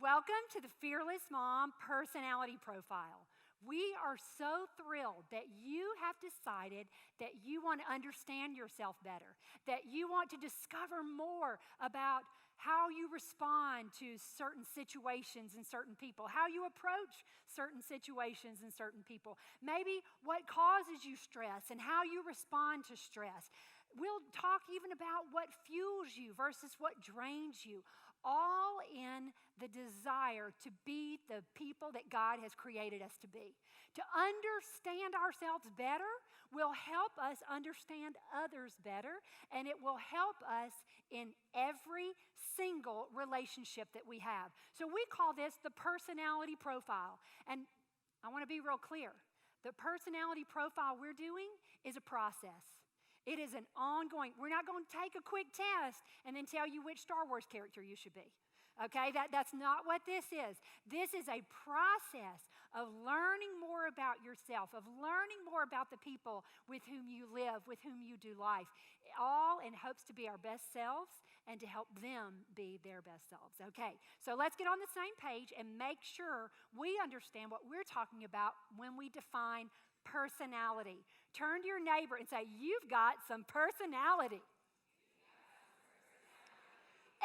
Welcome to the Fearless Mom Personality Profile. We are so thrilled that you have decided that you want to understand yourself better, that you want to discover more about how you respond to certain situations and certain people, how you approach certain situations and certain people, maybe what causes you stress and how you respond to stress. We'll talk even about what fuels you versus what drains you, all in the desire to be the people that God has created us to be. To understand ourselves better will help us understand others better, and it will help us in every single relationship that we have. So we call this the personality profile. And I want to be real clear. The personality profile we're doing is a process. It is an ongoing, we're not going to take a quick test and then tell you which Star Wars character you should be. Okay, that's not what this is. This is a process of learning more about yourself, of learning more about the people with whom you live, with whom you do life, all in hopes to be our best selves and to help them be their best selves. Okay, so let's get on the same page and make sure we understand what we're talking about when we define personality. Turn to your neighbor and say, "You've got some personality."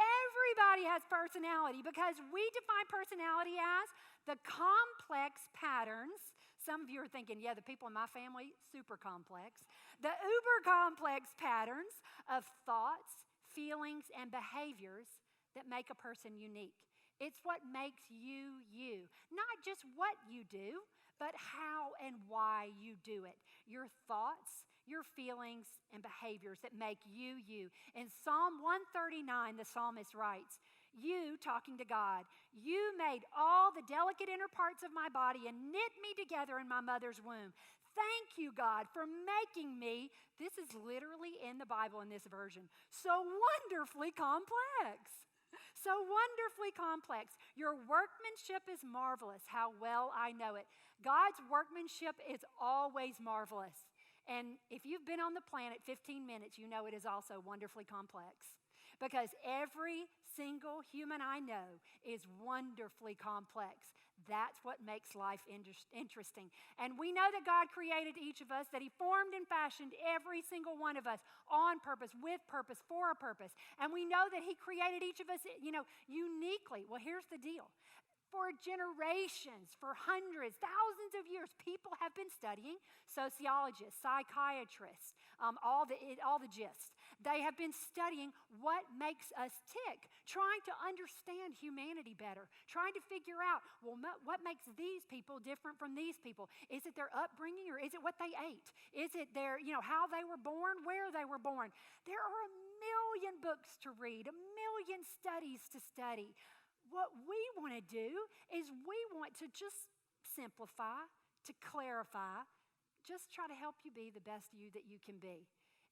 Everybody has personality because we define personality as the complex patterns. Some of you are thinking, yeah, the people in my family, super complex. The uber complex patterns of thoughts, feelings, and behaviors that make a person unique. It's what makes you you. Not just what you do, but how and why you do it. Your thoughts, your feelings, and behaviors that make you you. In Psalm 139, the psalmist writes, "You," talking to God, "you made all the delicate inner parts of my body and knit me together in my mother's womb. Thank you, God, for making me," this is literally in the Bible in this version, "so wonderfully complex." So wonderfully complex. Your workmanship is marvelous. How well I know it. God's workmanship is always marvelous. And if you've been on the planet 15 minutes, you know it is also wonderfully complex. Because every single human I know is wonderfully complex. That's what makes life interesting. And we know that God created each of us, that He formed and fashioned every single one of us on purpose, with purpose, for a purpose. And we know that He created each of us, uniquely. Well, here's the deal. For generations, for hundreds, thousands of years, people have been studying, sociologists, psychiatrists, all the gist. They have been studying what makes us tick, trying to understand humanity better, trying to figure out, well, what makes these people different from these people? Is it their upbringing, or is it what they ate? Is it their, how they were born, where they were born? There are a million books to read, a million studies to study. What we want to do is we want to just simplify, to clarify, just try to help you be the best you that you can be.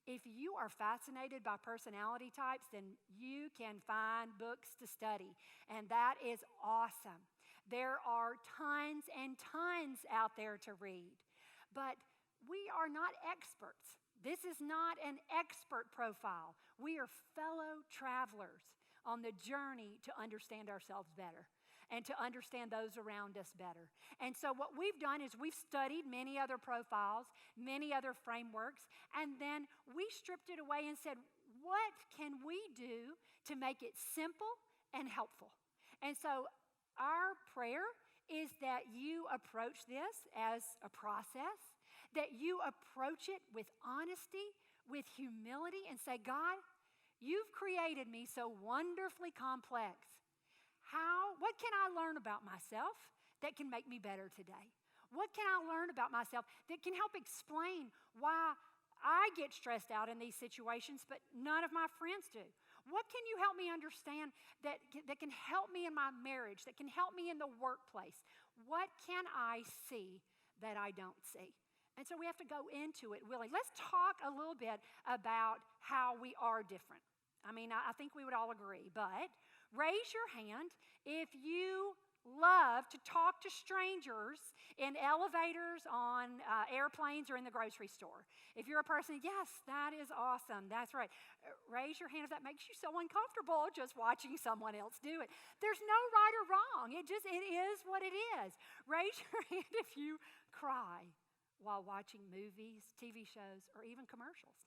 If you are fascinated by personality types, then you can find books to study, and that is awesome. There are tons and tons out there to read, but we are not experts. This is not an expert profile. We are fellow travelers on the journey to understand ourselves better and to understand those around us better. And so what we've done is we've studied many other profiles, many other frameworks, and then we stripped it away and said, what can we do to make it simple and helpful? And so our prayer is that you approach this as a process, that you approach it with honesty, with humility, and say, God, you've created me so wonderfully complex. What can I learn about myself that can make me better today? What can I learn about myself that can help explain why I get stressed out in these situations, but none of my friends do? What can you help me understand that can help me in my marriage, that can help me in the workplace? What can I see that I don't see? And so we have to go into it willingly. Let's talk a little bit about how we are different. I mean, I think we would all agree, but raise your hand if you love to talk to strangers in elevators, on airplanes, or in the grocery store. If you're a person, yes, that is awesome. That's right. Raise your hand if that makes you so uncomfortable just watching someone else do it. There's no right or wrong. It is what it is. Raise your hand if you cry while watching movies, TV shows, or even commercials.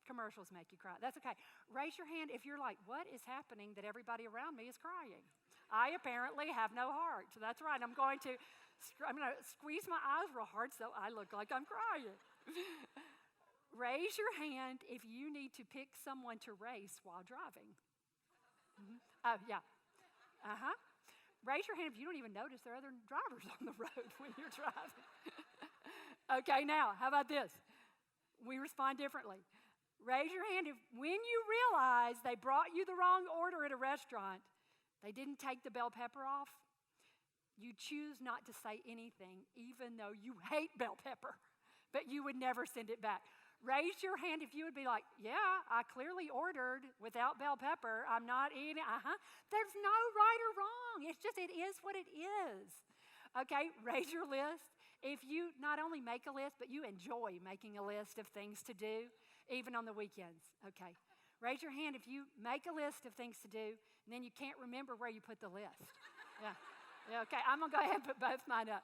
Commercials make you cry. That's okay. Raise your hand if you're like, what is happening that everybody around me is crying? I apparently have no heart. So that's right. I'm going to squeeze my eyes real hard so I look like I'm crying. Raise your hand if you need to pick someone to race while driving. Mm-hmm. Oh, yeah. Uh-huh. Raise your hand if you don't even notice there are other drivers on the road when you're driving. Okay, now, how about this? We respond differently. Raise your hand if when you realize they brought you the wrong order at a restaurant, they didn't take the bell pepper off, you choose not to say anything, even though you hate bell pepper, but you would never send it back. Raise your hand if you would be like, yeah, I clearly ordered without bell pepper. I'm not eating. There's no right or wrong. It is what it is. Okay, raise your list. If you not only make a list, but you enjoy making a list of things to do, even on the weekends. Okay, raise your hand if you make a list of things to do, and then you can't remember where you put the list. Yeah, okay, I'm going to go ahead and put both mine up.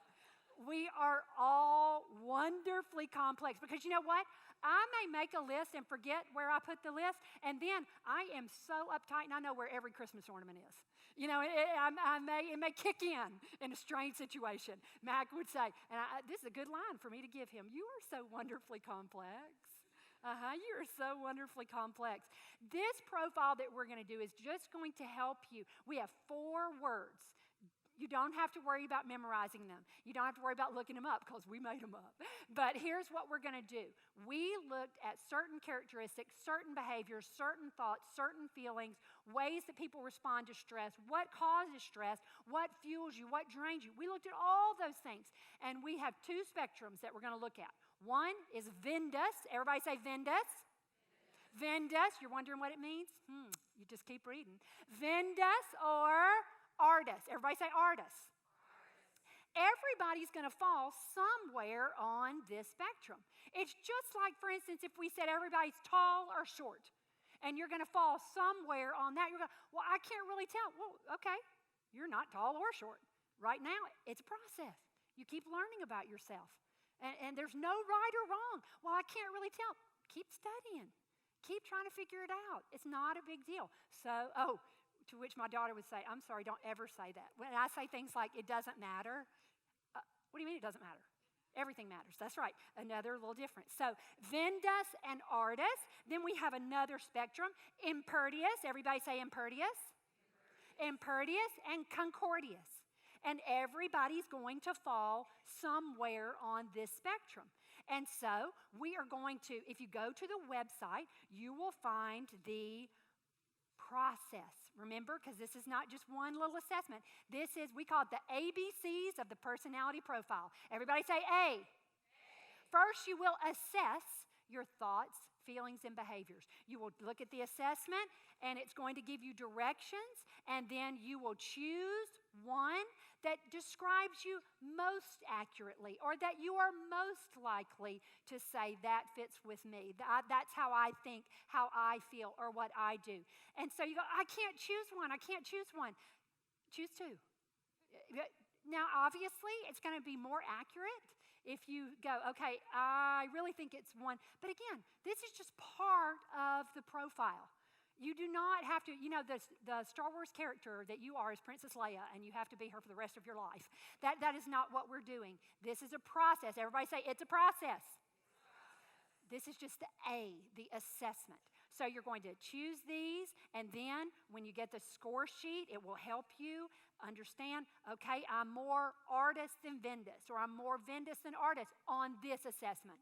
We are all wonderfully complex because you know what? I may make a list and forget where I put the list, and then I am so uptight and I know where every Christmas ornament is. You know, it may kick in a strange situation. Mac would say, and this is a good line for me to give him, you are so wonderfully complex. You are so wonderfully complex. This profile that we're going to do is just going to help you. We have 4 words. You don't have to worry about memorizing them. You don't have to worry about looking them up because we made them up. But here's what we're going to do. We looked at certain characteristics, certain behaviors, certain thoughts, certain feelings, ways that people respond to stress, what causes stress, what fuels you, what drains you. We looked at all those things. And we have 2 spectrums that we're going to look at. One is Vendas. Everybody say Vendas. Vendas. You're wondering what it means? You just keep reading. Vendas or Artis. Everybody say Artis. Everybody's going to fall somewhere on this spectrum. It's just like, for instance, if we said everybody's tall or short, and you're going to fall somewhere on that. You're going, well, I can't really tell. Well, okay, you're not tall or short. Right now, it's a process. You keep learning about yourself. And there's no right or wrong. Well, I can't really tell. Keep studying. Keep trying to figure it out. It's not a big deal. So, to which my daughter would say, I'm sorry, don't ever say that. When I say things like, it doesn't matter, what do you mean it doesn't matter? Everything matters. That's right. Another little difference. So, Vendas and Artis. Then we have another spectrum, Impertius. Everybody say Impertius. Impertius and Concordius. And everybody's going to fall somewhere on this spectrum. And so we are going to, if you go to the website, you will find the process. Remember, because this is not just one little assessment. This is, we call it the ABCs of the personality profile. Everybody say A. First, you will assess your thoughts, feelings, and behaviors. You will look at the assessment, and it's going to give you directions, and then you will choose one that describes you most accurately, or that you are most likely to say, that fits with me. That's how I think, how I feel, or what I do. And so you go, I can't choose one. I can't choose one. Choose 2. Now, obviously, it's going to be more accurate if you go, okay, I really think it's one. But again, this is just part of the profile. You do not have to, the Star Wars character that you are is Princess Leia, and you have to be her for the rest of your life. That is not what we're doing. This is a process. Everybody say, it's a process. This is just the A, the assessment. So you're going to choose these, and then when you get the score sheet, it will help you understand, okay, I'm more Artis than Vendas, or I'm more Vendas than Artis on this assessment.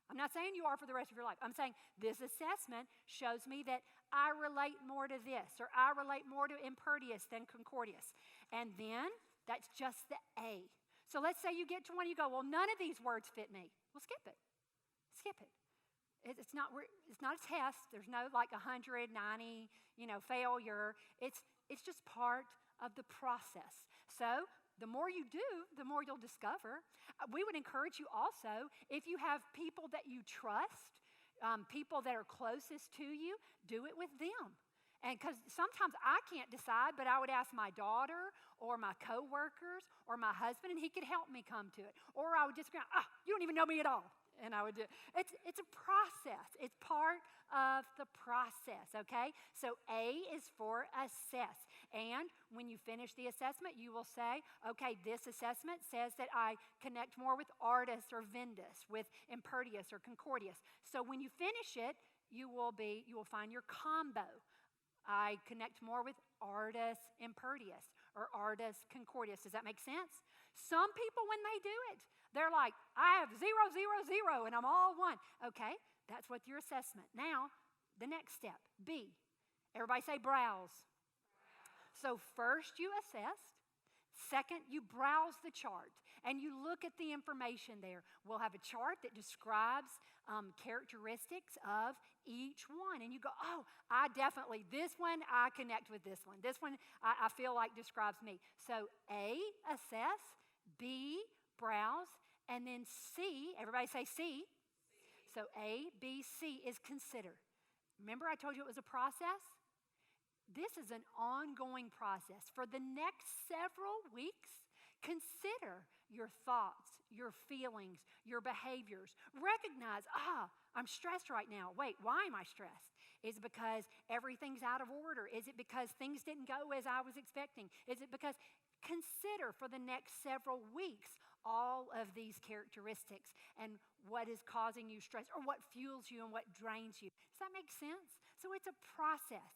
I'm not saying you are for the rest of your life. I'm saying this assessment shows me that I relate more to this, or I relate more to Impertius than Concordius. And then that's just the A. So let's say you get to one, you go, well, none of these words fit me. Well, skip it. Skip it. It's not a test. There's no like 190, failure. It's just part of the process. So the more you do, the more you'll discover. We would encourage you also, if you have people that you trust, people that are closest to you, do it with them. And because sometimes I can't decide, but I would ask my daughter or my coworkers or my husband, and he could help me come to it. Or I would just go, you don't even know me at all. And I would do it. It's a process. It's part of the process, okay? So A is for assess. And when you finish the assessment, you will say, okay, this assessment says that I connect more with Artis or Vendus, with Impertius or Concordius. So when you finish it, you will find your combo. I connect more with Artis Impertius or Artis Concordius. Does that make sense? Some people, when they do it, they're like, I have 0, 0, 0, and I'm all one. Okay, that's with your assessment. Now, the next step, B. Everybody say browse. So first you assessed. Second, you browse the chart and you look at the information there. We'll have a chart that describes characteristics of each one. And you go, this one, I connect with this one. This one, I feel like describes me. So A, assess. B, browse. And then C, everybody say C. So A, B, C is consider. Remember I told you it was a process? This is an ongoing process. For the next several weeks, consider your thoughts, your feelings, your behaviors. Recognize, I'm stressed right now. Wait, why am I stressed? Is it because everything's out of order? Is it because things didn't go as I was expecting? Is it because, consider for the next several weeks all of these characteristics and what is causing you stress or what fuels you and what drains you. Does that make sense? So it's a process.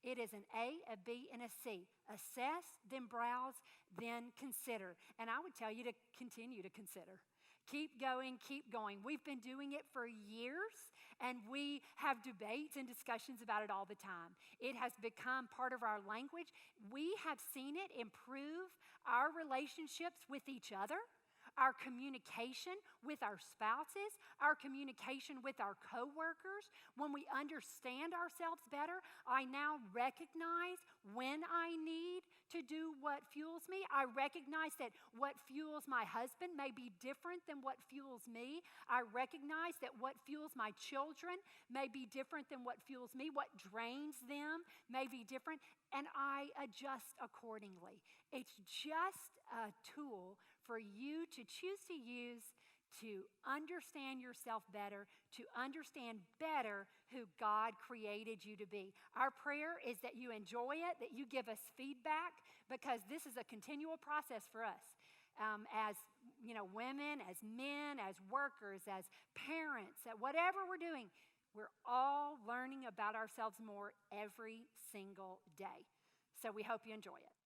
It is an A, a B, and a C. Assess, then browse, then consider. And I would tell you to continue to consider. Keep going, keep going. We've been doing it for years, and we have debates and discussions about it all the time. It has become part of our language. We have seen it improve our relationships with each other, our communication with our spouses, our communication with our coworkers. When we understand ourselves better, I now recognize when I need to do what fuels me. I recognize that what fuels my husband may be different than what fuels me. I recognize that what fuels my children may be different than what fuels me. What drains them may be different, and I adjust accordingly. It's just a tool for you to choose to use to understand yourself better, to understand better who God created you to be. Our prayer is that you enjoy it, that you give us feedback, because this is a continual process for us. As women, as men, as workers, as parents, at whatever we're doing, we're all learning about ourselves more every single day. So we hope you enjoy it.